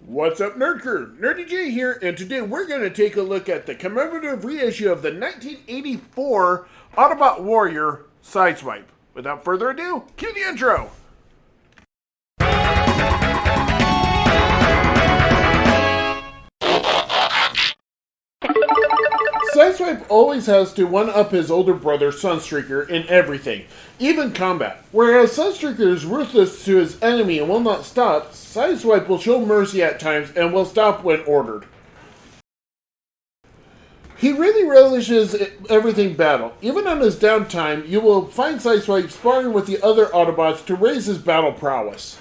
What's up, Nerd Crew? Nurdie J here, and today we're going to take a look at the commemorative reissue of the 1984 Autobot Warrior Sideswipe. Without further ado, cue the intro! Sideswipe always has to one-up his older brother, Sunstreaker, in everything, even combat. Whereas Sunstreaker is ruthless to his enemy and will not stop, Sideswipe will show mercy at times and will stop when ordered. He really relishes everything battle. Even on his downtime, you will find Sideswipe sparring with the other Autobots to raise his battle prowess.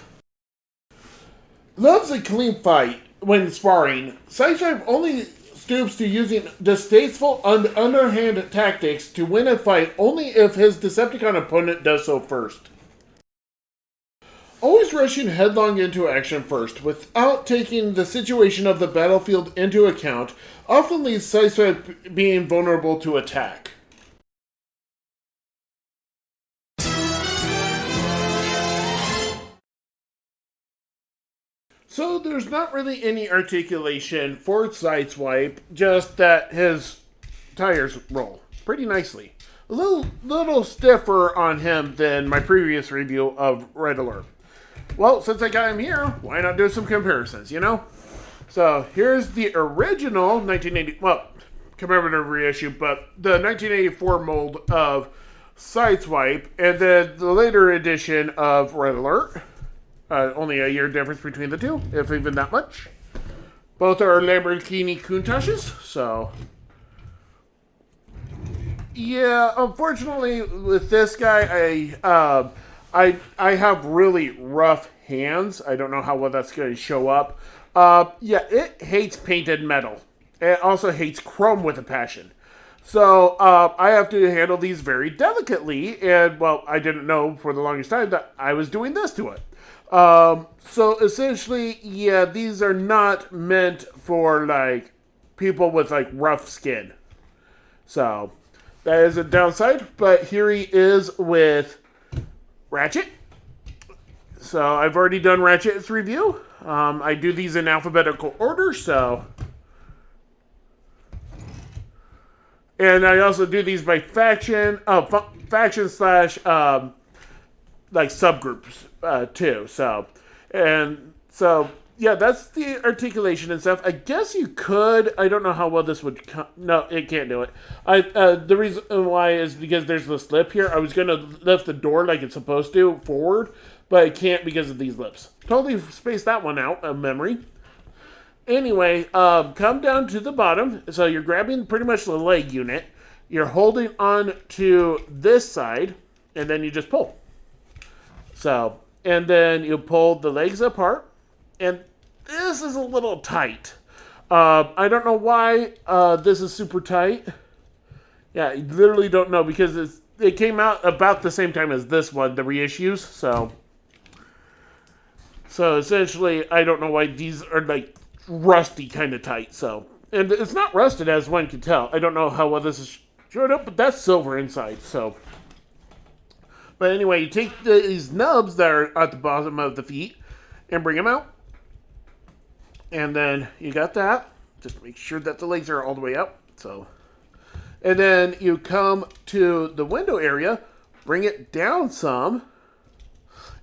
Loves a clean fight when sparring. Sideswipe only stoops to using distasteful underhand tactics to win a fight only if his Decepticon opponent does so first. Always rushing headlong into action first, without taking the situation of the battlefield into account, often leaves Sideswipe being vulnerable to attack. So there's not really any articulation for Sideswipe, just that his tires roll pretty nicely. A little stiffer on him than my previous review of Red Alert. Well, since I got him here, why not do some comparisons, you know? So here's the original 1980, commemorative reissue, but the 1984 mold of Sideswipe, and then the later edition of Red Alert. Only a year difference between the two, if even that much. Both are Lamborghini Countaches, so... Yeah, unfortunately, with this guy, I have really rough hands. I don't know how well that's going to show up. Yeah, it hates painted metal. It also hates chrome with a passion. So, I have to handle these very delicately, and, well, I didn't know for the longest time that I was doing this to it. So essentially, yeah, these are not meant for, like, people with, like, rough skin. So, that is a downside, but here he is with Ratchet. So, I've already done Ratchet's review. I do these in alphabetical order, so... And I also do these by faction, faction / like subgroups too. So yeah, that's the articulation and stuff. I guess you could. I don't know how well this would come. No, it can't do it. The reason why is because there's this lip here. I was gonna lift the door like it's supposed to forward, but I can't because of these lips. Totally spaced that one out of memory. Anyway, come down to the bottom. So you're grabbing pretty much the leg unit. You're holding on to this side, and then you just pull. So, and then you pull the legs apart, and this is a little tight. I don't know why this is super tight. Yeah, I literally don't know, because it came out about the same time as this one, the reissues, So essentially, I don't know why these are, like, rusty kind of tight, so. And it's not rusted, as one can tell. I don't know how well this is showed up, but that's silver inside, so. But anyway, you take these nubs that are at the bottom of the feet and bring them out. And then you got that. Just make sure that the legs are all the way up. So, and then you come to the window area, bring it down some.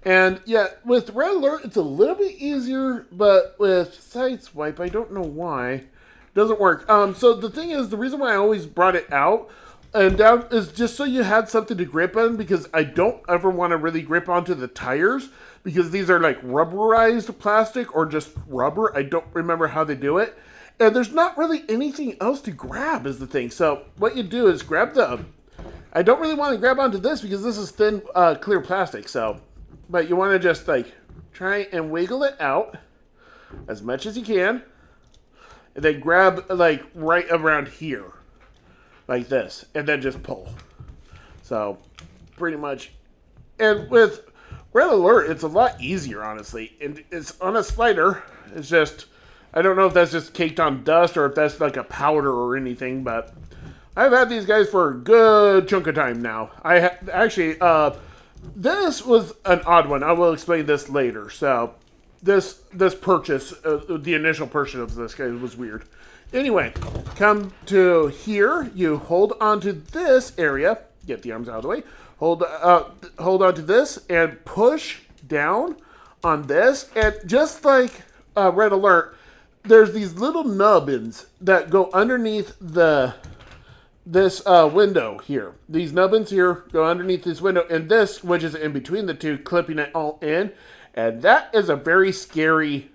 And yeah, with Red Alert, it's a little bit easier, but with Sideswipe, I don't know why. It doesn't work. So the thing is, the reason why I always brought it out and down is just so you had something to grip on, because I don't ever want to really grip onto the tires, because these are like rubberized plastic or just rubber. I don't remember how they do it. And there's not really anything else to grab is the thing. So what you do is grab I don't really want to grab onto this because this is thin, clear plastic. So, but you want to just like try and wiggle it out as much as you can. And then grab like right around here. Like this, and then just pull. So, pretty much. And with Red Alert, it's a lot easier, honestly. And it's on a slider. It's just, I don't know if that's just caked on dust or if that's like a powder or anything, but I've had these guys for a good chunk of time now. Actually, this was an odd one. I will explain this later. So, this purchase, the initial purchase of this guy was weird. Anyway, come to here. You hold onto this area. Get the arms out of the way. Hold onto this and push down on this. And just like Red Alert, there's these little nubbins that go underneath this window here. These nubbins here go underneath this window, and this, which is in between the two, clipping it all in. And that is a very scary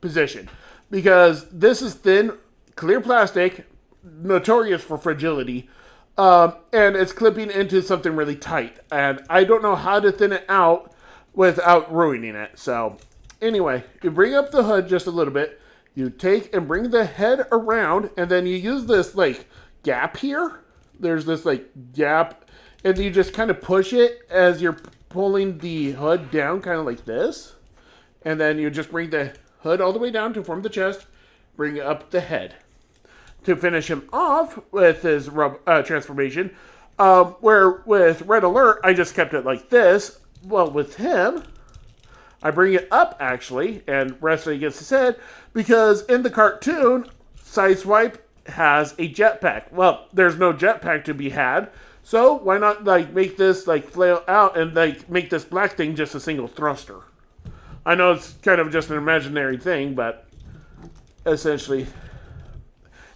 position because this is thin, clear plastic, notorious for fragility, and it's clipping into something really tight. And I don't know how to thin it out without ruining it. So anyway, you bring up the hood just a little bit. You take and bring the head around, and then you use this like gap here. There's this like gap, and you just kind of push it as you're pulling the hood down, kind of like this. And then you just bring the hood all the way down to form the chest, bring up the head. To finish him off with his transformation, where with Red Alert, I just kept it like this. Well, with him, I bring it up, actually, and rest against his head, because in the cartoon, Sideswipe has a jetpack. Well, there's no jetpack to be had, so why not like make this like flail out and like make this black thing just a single thruster? I know it's kind of just an imaginary thing, but essentially.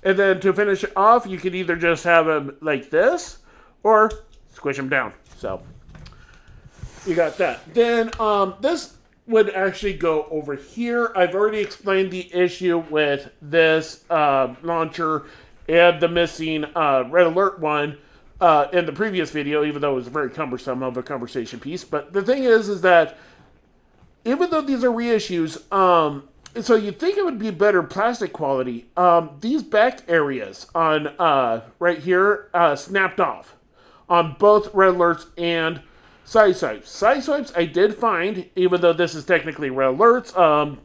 And then to finish it off, you could either just have him like this or squish him down. So you got that. Then this would actually go over here. I've already explained the issue with this launcher and the missing Red Alert one in the previous video, even though it was very cumbersome of a conversation piece. But the thing is that even though these are reissues, so you'd think it would be better plastic quality. These back areas on right here snapped off on both Red Alerts and Sideswipes. Sideswipes I did find, even though this is technically Red Alerts.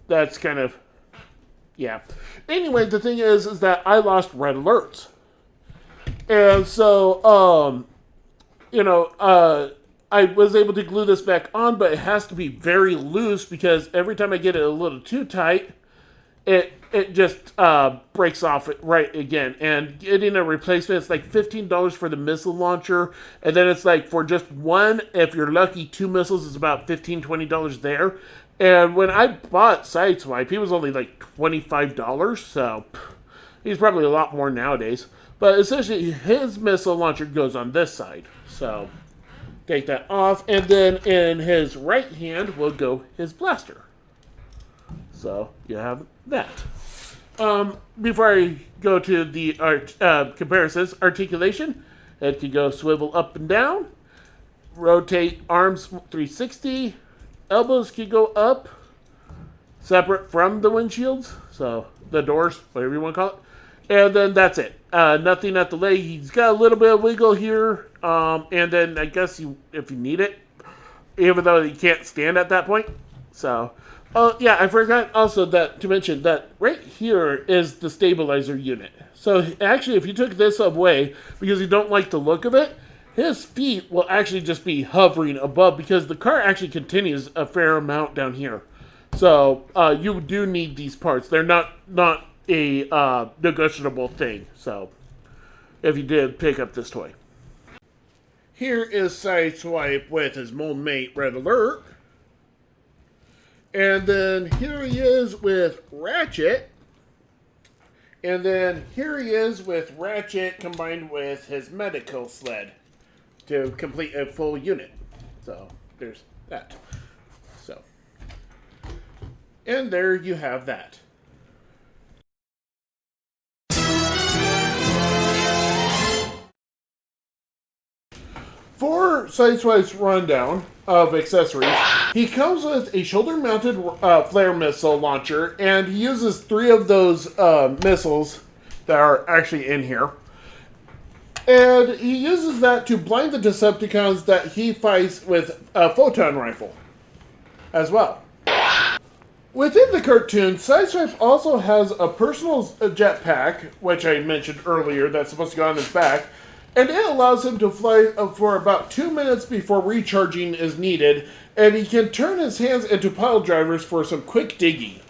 That's kind of, yeah. Anyway, the thing is that I lost Red Alerts. And so, I was able to glue this back on, but it has to be very loose because every time I get it a little too tight, it just breaks off right again. And getting a replacement, it's like $15 for the missile launcher, and then it's like for just one, if you're lucky, 2 missiles is about $15, $20 there. And when I bought Sideswipe, he was only like $25, so he's probably a lot more nowadays. But essentially, his missile launcher goes on this side, so take that off, and then in his right hand will go his blaster. So you have that. Before I go to the comparisons, articulation, it can go swivel up and down, rotate arms 360, elbows can go up, separate from the windshields, so the doors, whatever you want to call it. And then that's it. Nothing at the leg. He's got a little bit of wiggle here. And then I guess if you need it, even though you can't stand at that point. So, yeah, I forgot also to mention that right here is the stabilizer unit. So actually, if you took this away because you don't like the look of it, his feet will actually just be hovering above because the car actually continues a fair amount down here. So you do need these parts. They're not a negotiable thing. So if you did pick up this toy. Here is Sideswipe with his mold mate Red Alert. And then here he is with Ratchet. And then here he is with Ratchet combined with his medical sled to complete a full unit. So there's that. So, and there you have that. For Sideswipe's rundown of accessories, he comes with a shoulder-mounted flare missile launcher, and he uses 3 of those missiles that are actually in here. And he uses that to blind the Decepticons that he fights with a photon rifle as well. Within the cartoon, Sideswipe also has a personal jetpack, which I mentioned earlier, that's supposed to go on his back. And it allows him to fly for about 2 minutes before recharging is needed. and he can turn his hands into pile drivers for some quick digging.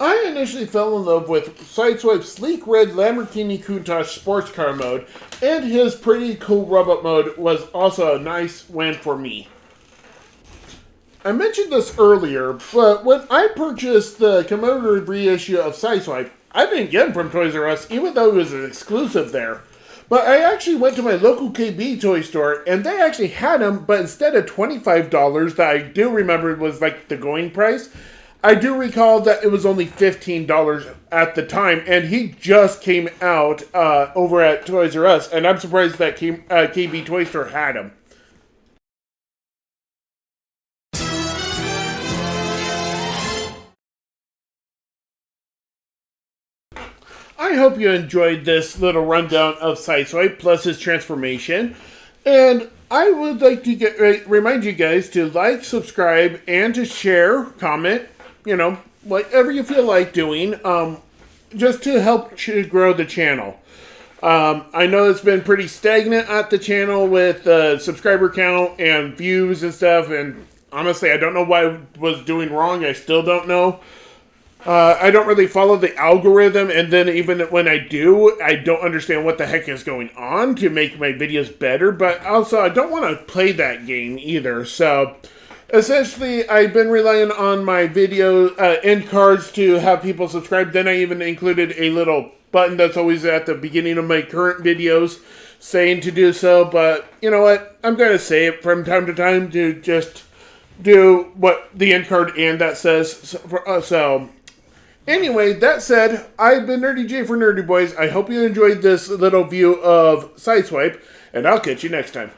I initially fell in love with Sideswipe's sleek red Lamborghini Countach sports car mode, and his pretty cool robot mode was also a nice win for me. I mentioned this earlier, but when I purchased the commemorative reissue of Sideswipe, I didn't get him from Toys R Us, even though it was an exclusive there. But I actually went to my local KB toy store, and they actually had him, but instead of $25 that I do remember was like the going price, I do recall that it was only $15 at the time, and he just came out over at Toys R Us, and I'm surprised that KB Toy Store had him. I hope you enjoyed this little rundown of Sideswipe plus his transformation, and I would like to remind you guys to like, subscribe, and to share, comment, whatever you feel like doing, just to help grow the channel. I know it's been pretty stagnant at the channel with subscriber count and views and stuff, and honestly, I don't know what I was doing wrong. I still don't know. I don't really follow the algorithm, and then even when I do, I don't understand what the heck is going on to make my videos better, but also I don't want to play that game either, so essentially I've been relying on my video end cards to have people subscribe. Then I even included a little button that's always at the beginning of my current videos saying to do so, but you know what, I'm going to say it from time to time to just do what the end card and that says, so anyway, that said, I've been Nurdie J for Nurdie Boyz. I hope you enjoyed this little view of Sideswipe, and I'll catch you next time.